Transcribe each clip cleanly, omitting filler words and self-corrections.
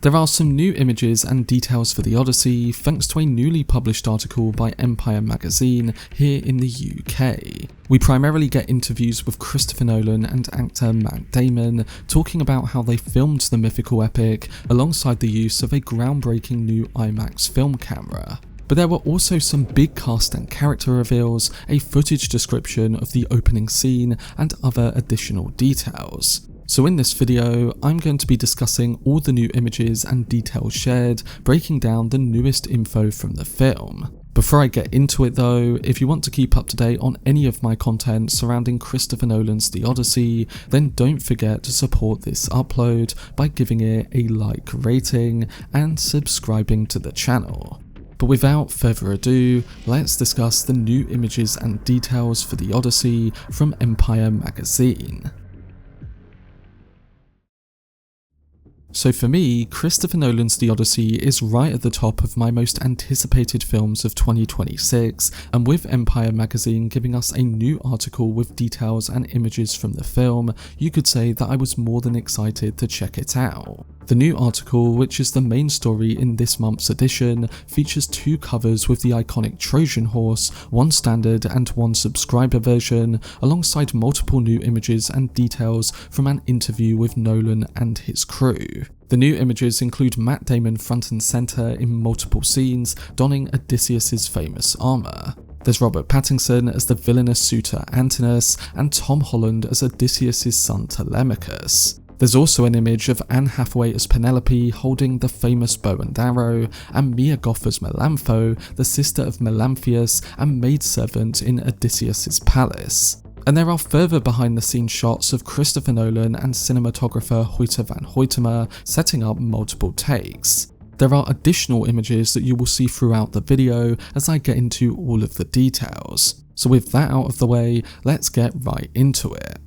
There are some new images and details for The Odyssey thanks to a newly published article by Empire magazine here in the UK. We primarily get interviews with Christopher Nolan and actor Matt Damon talking about how they filmed the mythical epic alongside the use of a groundbreaking new IMAX film camera. But there were also some big cast and character reveals, a footage description of the opening scene, and other additional details. So in this video, I'm going to be discussing all the new images and details shared, breaking down the newest info from the film. Before I get into it though, if you want to keep up to date on any of my content surrounding Christopher Nolan's The Odyssey, then don't forget to support this upload by giving it a like rating and subscribing to the channel. But without further ado, let's discuss the new images and details for The Odyssey from Empire magazine. So for me, Christopher Nolan's The Odyssey is right at the top of my most anticipated films of 2026, and with Empire magazine giving us a new article with details and images from the film, you could say that I was more than excited to check it out. The new article, which is the main story in this month's edition, features two covers with the iconic Trojan horse, one standard and one subscriber version, alongside multiple new images and details from an interview with Nolan and his crew. The new images include Matt Damon front and centre in multiple scenes, donning Odysseus' famous armour. There's Robert Pattinson as the villainous suitor Antinous, and Tom Holland as Odysseus' son Telemachus. There's also an image of Anne Hathaway as Penelope holding the famous bow and arrow, and Mia Goth as Melantho, the sister of Melanthius and maidservant in Odysseus' palace. And there are further behind the scenes shots of Christopher Nolan and cinematographer Hoyte van Hoytema setting up multiple takes. There are additional images that you will see throughout the video as I get into all of the details. So with that out of the way, let's get right into it.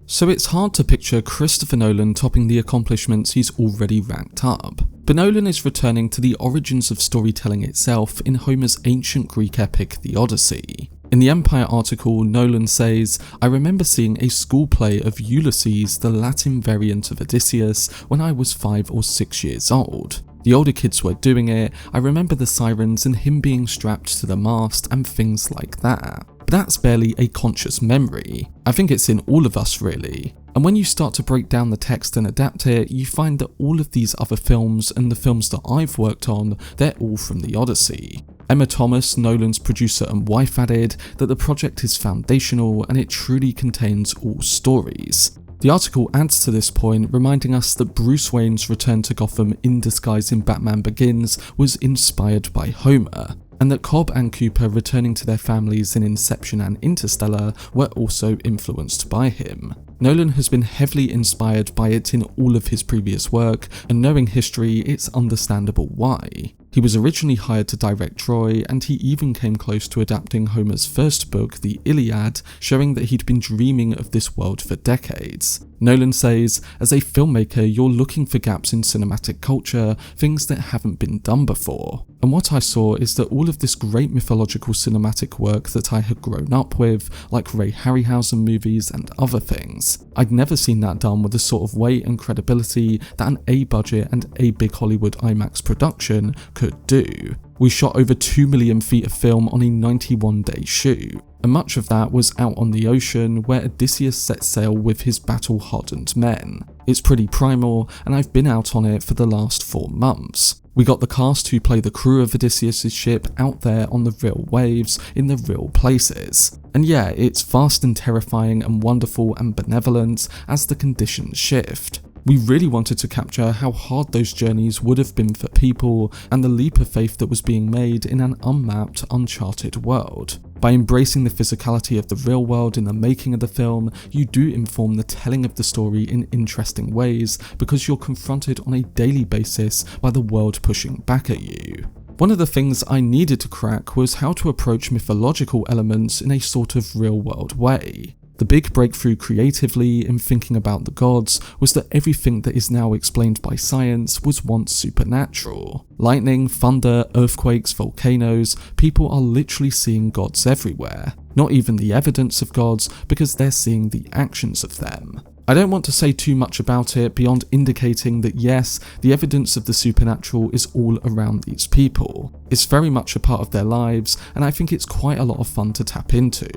So it's hard to picture Christopher Nolan topping the accomplishments he's already ranked up. But Nolan is returning to the origins of storytelling itself in Homer's ancient Greek epic The Odyssey. In the Empire article, Nolan says, "I remember seeing a school play of Ulysses, the Latin variant of Odysseus, when I was 5 or 6 years old. The older kids were doing it, I remember the sirens and him being strapped to the mast and things like that. But that's barely a conscious memory. I think it's in all of us really. And when you start to break down the text and adapt it, you find that all of these other films and the films that I've worked on, they're all from The Odyssey." Emma Thomas, Nolan's producer and wife, added that the project is foundational and it truly contains all stories. The article adds to this point, reminding us that Bruce Wayne's return to Gotham in disguise in Batman Begins was inspired by Homer, and that Cobb and Cooper returning to their families in Inception and Interstellar were also influenced by him. Nolan has been heavily inspired by it in all of his previous work, and knowing history, it's understandable why. He was originally hired to direct Troy, and he even came close to adapting Homer's first book, the Iliad, showing that he'd been dreaming of this world for decades. Nolan says, "As a filmmaker, you're looking for gaps in cinematic culture, things that haven't been done before. And what I saw is that all of this great mythological cinematic work that I had grown up with, like Ray Harryhausen movies and other things, I'd never seen that done with the sort of weight and credibility that an A-budget and a big Hollywood IMAX production could do. We shot over 2 million feet of film on a 91-day shoot, and much of that was out on the ocean where Odysseus sets sail with his battle-hardened men. It's pretty primal, and I've been out on it for the last 4 months. We got the cast who play the crew of Odysseus' ship out there on the real waves, in the real places. And yeah, it's fast and terrifying and wonderful and benevolent as the conditions shift. We really wanted to capture how hard those journeys would have been for people and the leap of faith that was being made in an unmapped, uncharted world. By embracing the physicality of the real world in the making of the film, you do inform the telling of the story in interesting ways because you're confronted on a daily basis by the world pushing back at you. One of the things I needed to crack was how to approach mythological elements in a sort of real-world way. The big breakthrough creatively in thinking about the gods was that everything that is now explained by science was once supernatural. Lightning, thunder, earthquakes, volcanoes, people are literally seeing gods everywhere. Not even the evidence of gods, because they're seeing the actions of them. I don't want to say too much about it beyond indicating that yes, the evidence of the supernatural is all around these people. It's very much a part of their lives, and I think it's quite a lot of fun to tap into.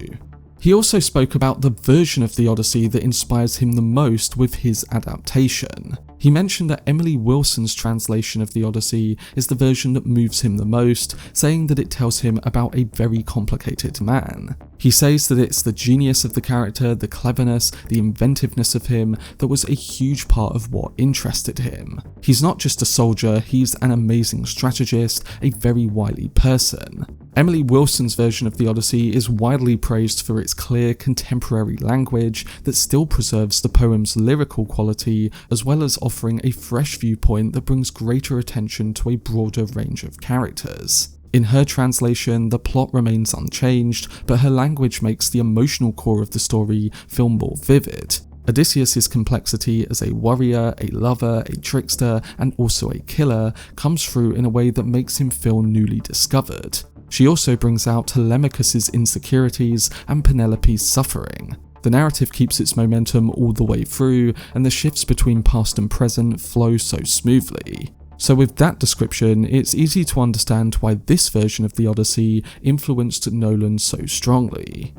He also spoke about the version of the Odyssey that inspires him the most with his adaptation. He mentioned that Emily Wilson's translation of the Odyssey is the version that moves him the most, saying that it tells him about a very complicated man. He says that it's the genius of the character, the cleverness, the inventiveness of him that was a huge part of what interested him. He's not just a soldier, he's an amazing strategist, a very wily person. Emily Wilson's version of the Odyssey is widely praised for its clear, contemporary language that still preserves the poem's lyrical quality, as well as offering a fresh viewpoint that brings greater attention to a broader range of characters. In her translation, the plot remains unchanged, but her language makes the emotional core of the story feel more vivid. Odysseus' complexity as a warrior, a lover, a trickster, and also a killer comes through in a way that makes him feel newly discovered. She also brings out Telemachus' insecurities and Penelope's suffering. The narrative keeps its momentum all the way through, and the shifts between past and present flow so smoothly. So with that description, it's easy to understand why this version of the Odyssey influenced Nolan so strongly.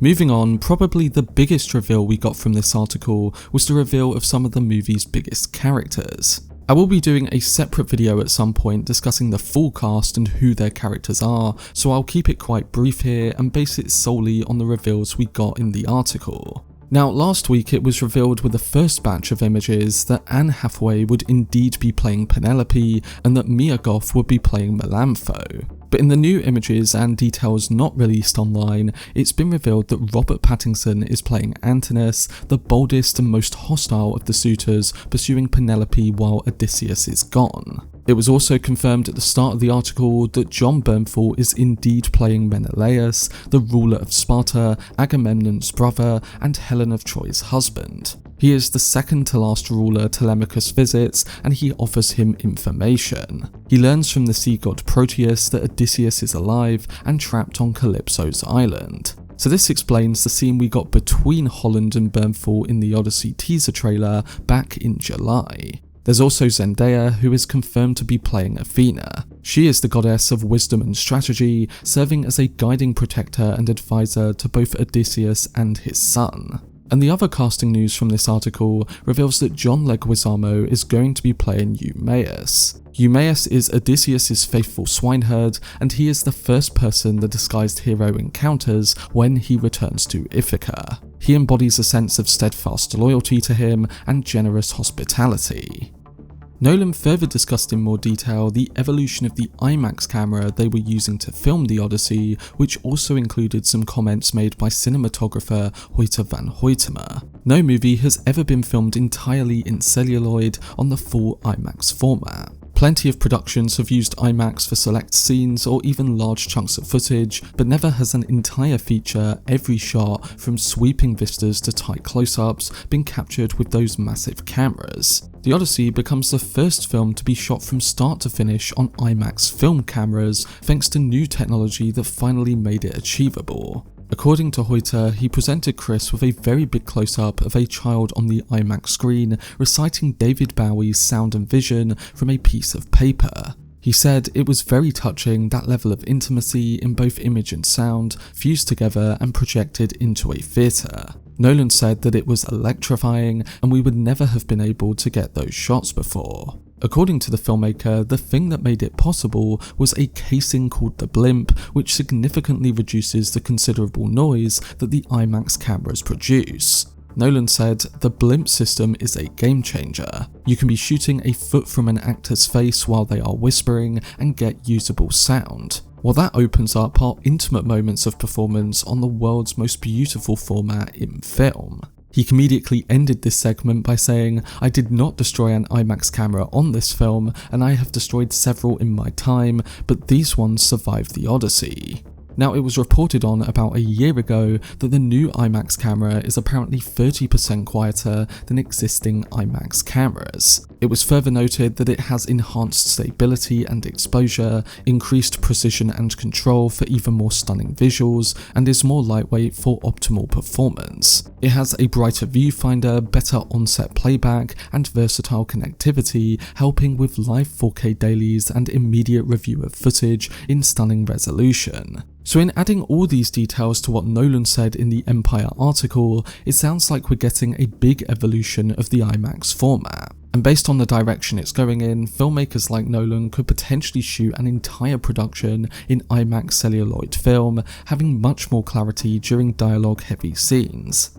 Moving on, probably the biggest reveal we got from this article was the reveal of some of the movie's biggest characters. I will be doing a separate video at some point discussing the full cast and who their characters are, so I'll keep it quite brief here and base it solely on the reveals we got in the article. Now, last week it was revealed with the first batch of images that Anne Hathaway would indeed be playing Penelope and that Mia Goth would be playing Melantho. But in the new images and details not released online, it's been revealed that Robert Pattinson is playing Antinous, the boldest and most hostile of the suitors pursuing Penelope while Odysseus is gone. It was also confirmed at the start of the article that Jon Bernthal is indeed playing Menelaus, the ruler of Sparta, Agamemnon's brother, and Helen of Troy's husband. He is the second to last ruler Telemachus visits, and he offers him information. He learns from the sea god Proteus that Odysseus is alive and trapped on Calypso's island. So this explains the scene we got between Holland and Bernthal in the Odyssey teaser trailer back in July. There's also Zendaya, who is confirmed to be playing Athena. She is the goddess of wisdom and strategy, serving as a guiding protector and advisor to both Odysseus and his son. And the other casting news from this article reveals that John Leguizamo is going to be playing Eumaeus. Eumaeus is Odysseus' faithful swineherd, and he is the first person the disguised hero encounters when he returns to Ithaca. He embodies a sense of steadfast loyalty to him and generous hospitality. Nolan further discussed in more detail the evolution of the IMAX camera they were using to film the Odyssey, which also included some comments made by cinematographer Hoyte van Hoytema. No movie has ever been filmed entirely in celluloid on the full IMAX format. Plenty of productions have used IMAX for select scenes or even large chunks of footage, but never has an entire feature, every shot, from sweeping vistas to tight close-ups, been captured with those massive cameras. The Odyssey becomes the first film to be shot from start to finish on IMAX film cameras, thanks to new technology that finally made it achievable. According to Hoyte, he presented Chris with a very big close-up of a child on the IMAX screen reciting David Bowie's Sound and Vision from a piece of paper. He said it was very touching, that level of intimacy in both image and sound fused together and projected into a theatre. Nolan said that it was electrifying and we would never have been able to get those shots before. According to the filmmaker, the thing that made it possible was a casing called the blimp, which significantly reduces the considerable noise that the IMAX cameras produce. Nolan said, "The blimp system is a game changer. You can be shooting a foot from an actor's face while they are whispering and get usable sound. Well, that opens up our intimate moments of performance on the world's most beautiful format in film." He comedically ended this segment by saying, "I did not destroy an IMAX camera on this film, and I have destroyed several in my time, but these ones survived the Odyssey." Now, it was reported on about a year ago that the new IMAX camera is apparently 30% quieter than existing IMAX cameras. It was further noted that it has enhanced stability and exposure, increased precision and control for even more stunning visuals, and is more lightweight for optimal performance. It has a brighter viewfinder, better on-set playback, and versatile connectivity, helping with live 4K dailies and immediate review of footage in stunning resolution. So in adding all these details to what Nolan said in the Empire article, it sounds like we're getting a big evolution of the IMAX format. And based on the direction it's going in, filmmakers like Nolan could potentially shoot an entire production in IMAX celluloid film, having much more clarity during dialogue-heavy scenes.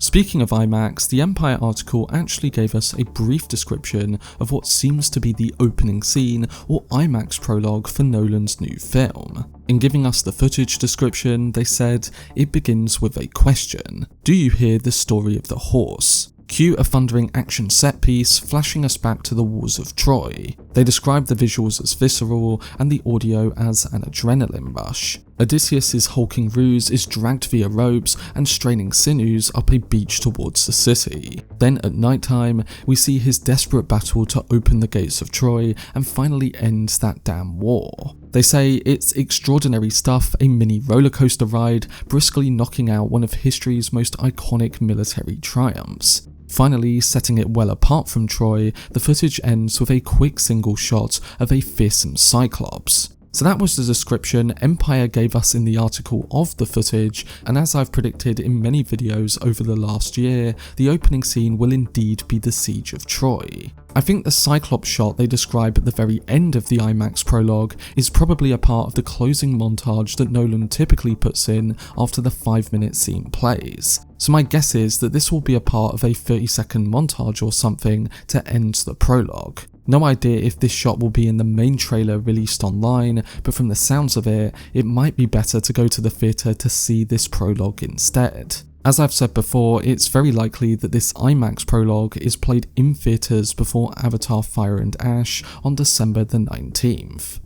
Speaking of IMAX, the Empire article actually gave us a brief description of what seems to be the opening scene or IMAX prologue for Nolan's new film. In giving us the footage description, they said, it begins with a question. Do you hear the story of the horse? Cue a thundering action set piece, flashing us back to the wars of Troy. They describe the visuals as visceral and the audio as an adrenaline rush. Odysseus' hulking ruse is dragged via ropes and straining sinews up a beach towards the city. Then at nighttime, we see his desperate battle to open the gates of Troy and finally end that damn war. They say it's extraordinary stuff, a mini rollercoaster ride, briskly knocking out one of history's most iconic military triumphs. Finally, setting it well apart from Troy, the footage ends with a quick single shot of a fearsome Cyclops. So that was the description Empire gave us in the article of the footage, and as I've predicted in many videos over the last year, the opening scene will indeed be the Siege of Troy. I think the Cyclops shot they describe at the very end of the IMAX prologue is probably a part of the closing montage that Nolan typically puts in after the 5-minute scene plays. So my guess is that this will be a part of a 30-second montage or something to end the prologue. No idea if this shot will be in the main trailer released online, but from the sounds of it, it might be better to go to the theatre to see this prologue instead. As I've said before, it's very likely that this IMAX prologue is played in theatres before Avatar: Fire and Ash on December the 19th.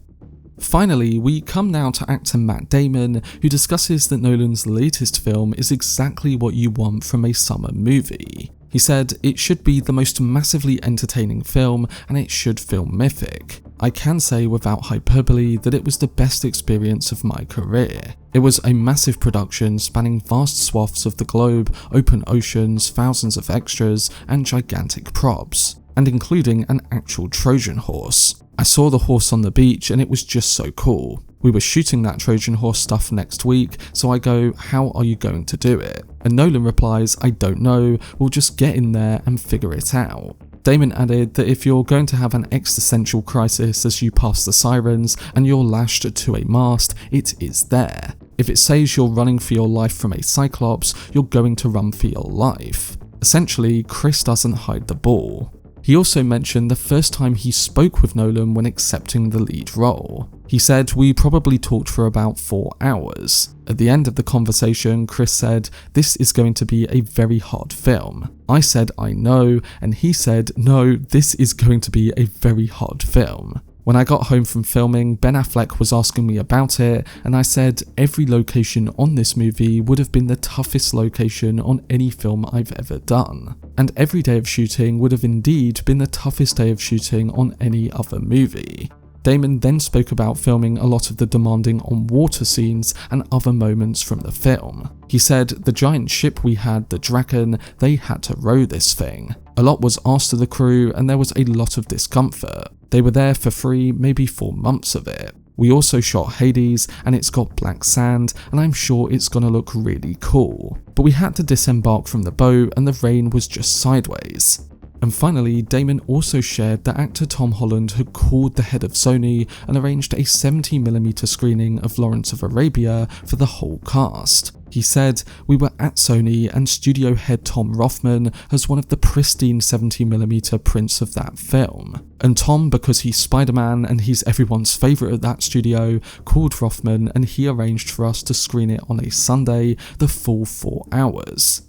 Finally, we come now to actor Matt Damon, who discusses that Nolan's latest film is exactly what you want from a summer movie. He said, it should be the most massively entertaining film and it should feel mythic. I can say without hyperbole that it was the best experience of my career. It was a massive production spanning vast swaths of the globe, open oceans, thousands of extras, and gigantic props, and including an actual Trojan horse. I saw the horse on the beach and it was just so cool. We were shooting that Trojan horse stuff next week, so I go, how are you going to do it? And Nolan replies, I don't know, we'll just get in there and figure it out. Damon added that if you're going to have an existential crisis as you pass the sirens and you're lashed to a mast, it is there. If it says you're running for your life from a Cyclops, you're going to run for your life. Essentially, Chris doesn't hide the ball. He also mentioned the first time he spoke with Nolan when accepting the lead role. He said, we probably talked for about 4 hours. At the end of the conversation, Chris said, this is going to be a very hard film. I said, I know, and he said, no, this is going to be a very hard film. When I got home from filming, Ben Affleck was asking me about it, and I said every location on this movie would have been the toughest location on any film I've ever done. And every day of shooting would have indeed been the toughest day of shooting on any other movie. Damon then spoke about filming a lot of the demanding on-water scenes and other moments from the film. He said, the giant ship we had, the Draken, they had to row this thing. A lot was asked of the crew and there was a lot of discomfort. They were there for 3, maybe 4 months of it. We also shot Hades and it's got black sand and I'm sure it's gonna look really cool. But we had to disembark from the boat and the rain was just sideways. And finally, Damon also shared that actor Tom Holland had called the head of Sony and arranged a 70mm screening of Lawrence of Arabia for the whole cast. He said, we were at Sony and studio head Tom Rothman has one of the pristine 70mm prints of that film. And Tom, because he's Spider-Man and he's everyone's favourite at that studio, called Rothman and he arranged for us to screen it on a Sunday, the full 4 hours.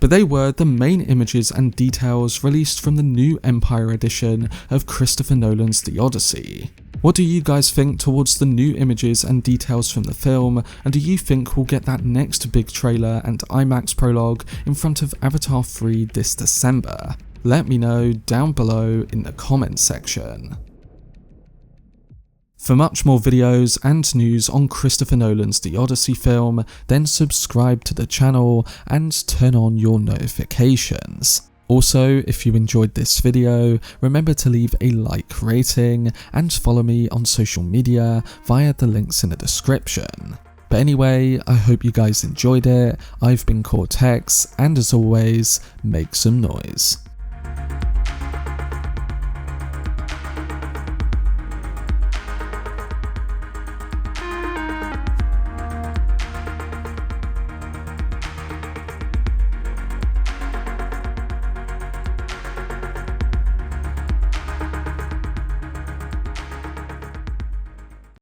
But they were the main images and details released from the new Empire edition of Christopher Nolan's The Odyssey. What do you guys think towards the new images and details from the film, and do you think we'll get that next big trailer and IMAX prologue in front of Avatar 3 this December? Let me know down below in the comments section. For much more videos and news on Christopher Nolan's The Odyssey film, then subscribe to the channel and turn on your notifications. Also, if you enjoyed this video, remember to leave a like rating and follow me on social media via the links in the description. But anyway, I hope you guys enjoyed it. I've been Cortex, and as always, make some noise.